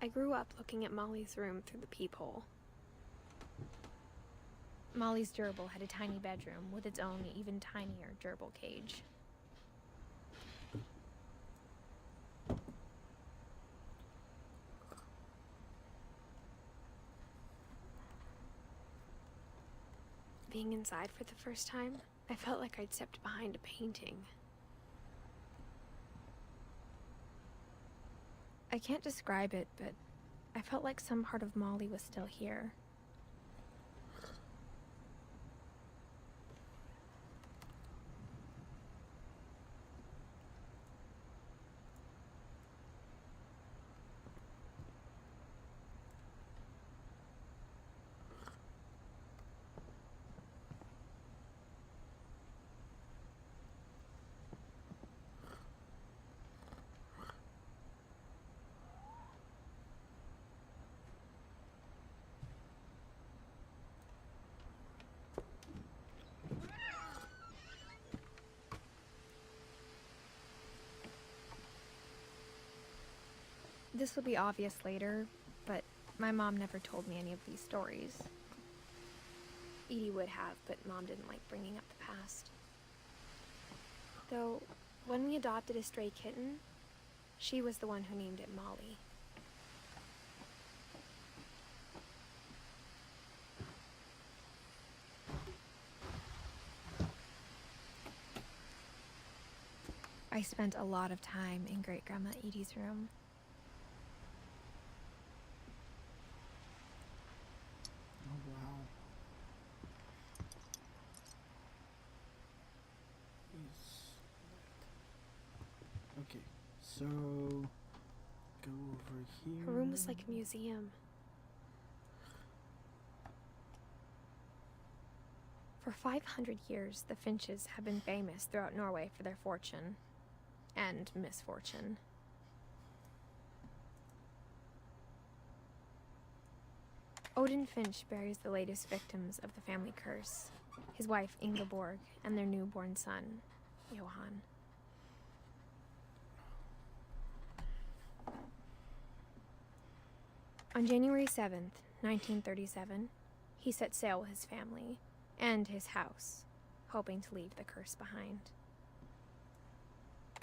I grew up looking at Molly's room through the peephole. Molly's gerbil had a tiny bedroom with its own even tinier gerbil cage. Being inside for the first time, I felt like I'd stepped behind a painting. I can't describe it, but I felt like some part of Molly was still here. This will be obvious later, but my mom never told me any of these stories. Edie would have, but Mom didn't like bringing up the past. Though, when we adopted a stray kitten, she was the one who named it Molly. I spent a lot of time in Great-Grandma Edie's room. Oh, wow. Okay, so go over here. Her room was like a museum. For 500 years, the Finches have been famous throughout Norway for their fortune and misfortune. Odin Finch buries the latest victims of the family curse, his wife Ingeborg and their newborn son, Johan. On January 7th, 1937, he set sail with his family and his house, hoping to leave the curse behind.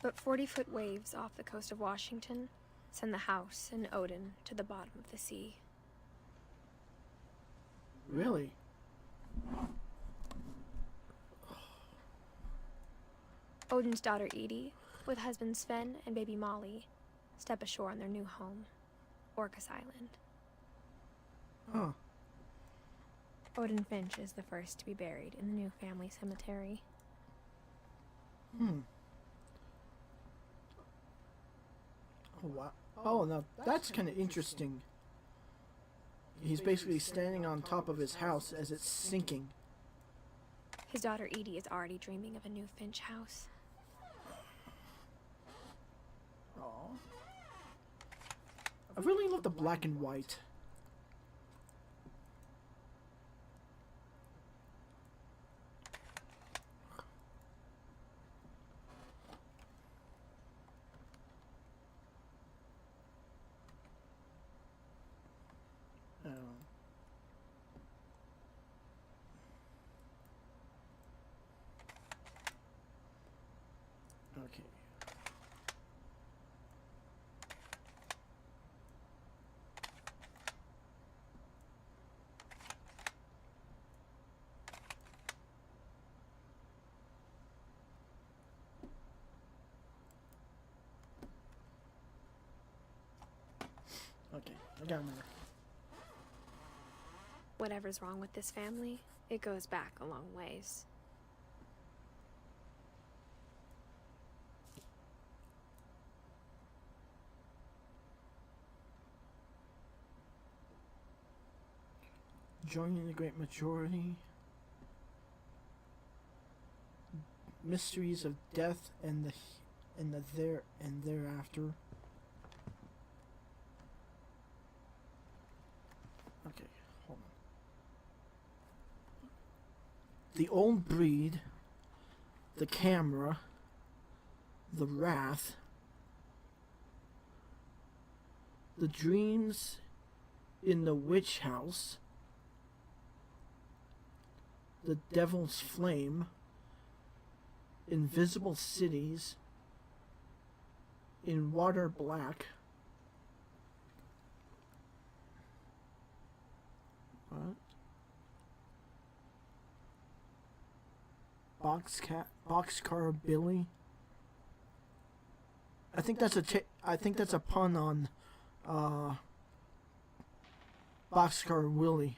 But 40-foot waves off the coast of Washington send the house and Odin to the bottom of the sea. Really? Odin's daughter Edie, with husband Sven and baby Molly, step ashore on their new home, Orcas Island. Huh. Odin Finch is the first to be buried in the new family cemetery. Hmm. Oh, wow. Oh, now that's kind of interesting. He's basically standing on top of his house as it's sinking. His daughter Edie is already dreaming of a new Finch house. Aww. I really love the black and white. Okay. Okay, I got more. Whatever's wrong with this family, it goes back a long ways. Joining the great majority. Mysteries of death and the there and thereafter. Okay, hold on. The old breed, the camera, the wrath, The Dreams in the Witch House, The Devil's Flame, Invisible Cities, In Water Black. What? Boxcar Billy. I think that's a pun on Boxcar Willie.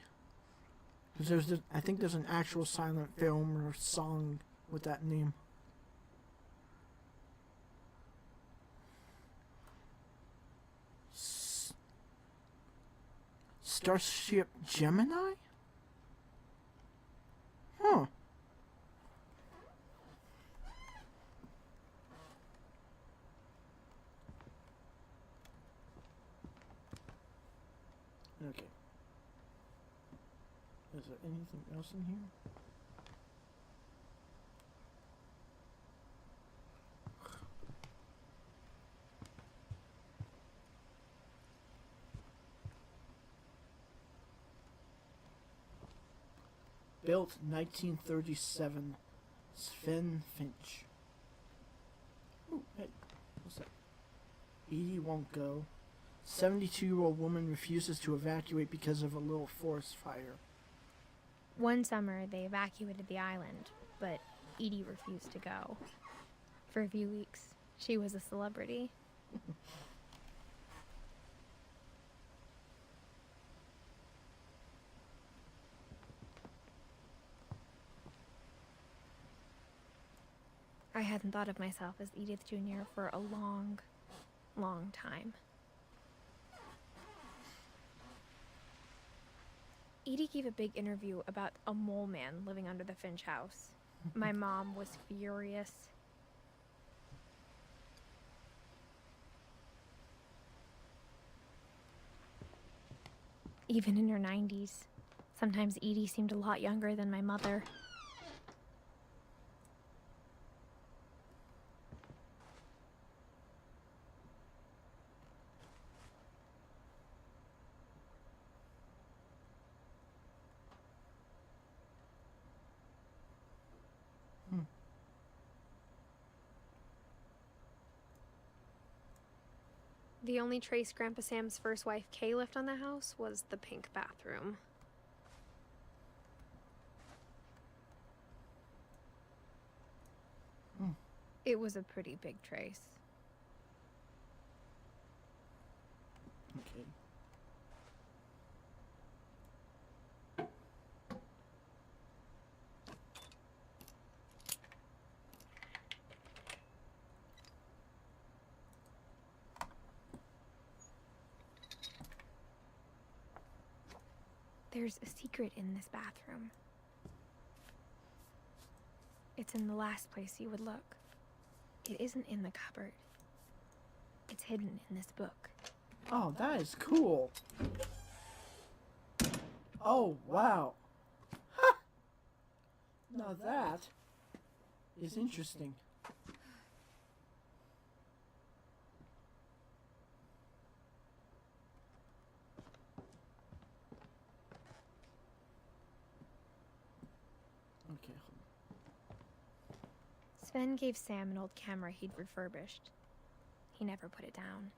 Because I think there's an actual silent film or song with that name. Starship Gemini? Huh. Okay. Is there anything else in here? Built 1937. Sven Finch. Ooh, hey, what's that? Edie won't go. 72-year-old woman refuses to evacuate because of a little forest fire. One summer, they evacuated the island, but Edie refused to go. For a few weeks, she was a celebrity. I hadn't thought of myself as Edith Jr. for a long, long time. Edie gave a big interview about a mole man living under the Finch house. My mom was furious. Even in her 90s, sometimes Edie seemed a lot younger than my mother. The only trace Grandpa Sam's first wife, Kay, left on the house was the pink bathroom. It was a pretty big trace. Okay. There's a secret in this bathroom. It's in the last place you would look. It isn't in the cupboard. It's hidden in this book. Oh, that is cool. Oh, wow. Ha! Now that is interesting. Okay. Sven gave Sam an old camera he'd refurbished. He never put it down.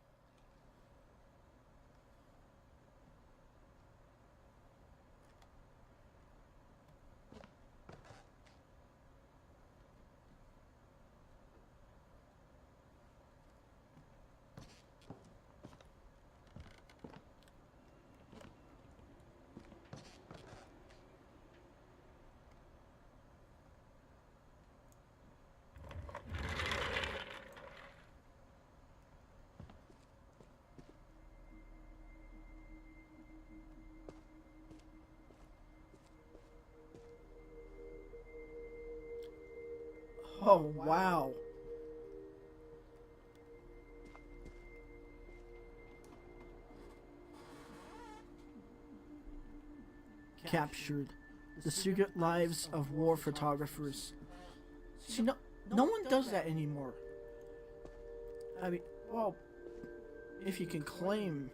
Oh, wow. Captured. The Secret Lives of War Photographers. See, no one does that anymore. I mean, well, if you can claim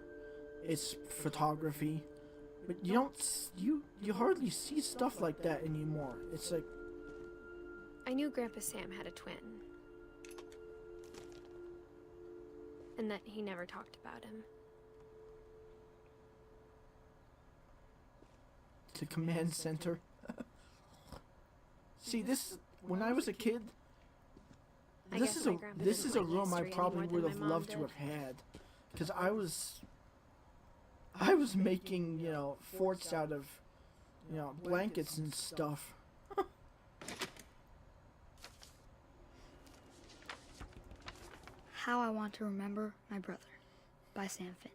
it's photography, but you don't you hardly see stuff like that anymore. It's like, I knew Grandpa Sam had a twin. And that he never talked about him. the command center. See, this, when I was a kid, this is a room I probably would have loved to have had, because I was making, you know, forts out of, you know, blankets and stuff. How I Want to Remember My Brother by Sam Finch.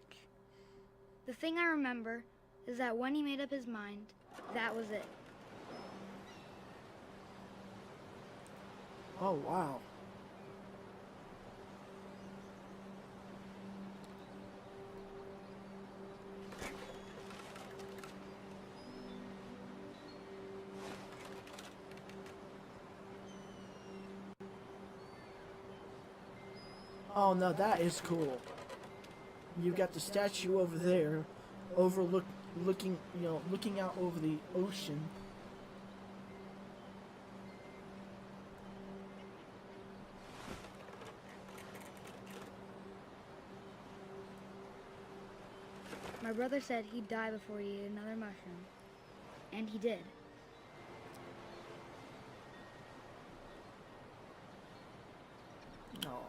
The thing I remember is that when he made up his mind, that was it. Oh, wow. Oh, no, that is cool. You've got the statue over there, looking, you know, looking out over the ocean. My brother said he'd die before he ate another mushroom. And he did. Aw.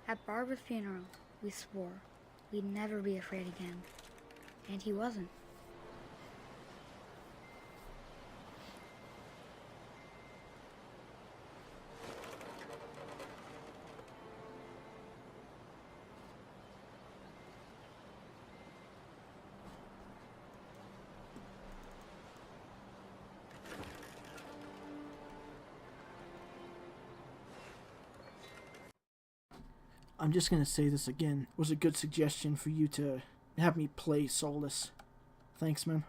At Barbara's funeral, we swore we'd never be afraid again. And he wasn't. I'm just gonna say this again. It was a good suggestion for you to have me play Solus. Thanks, man.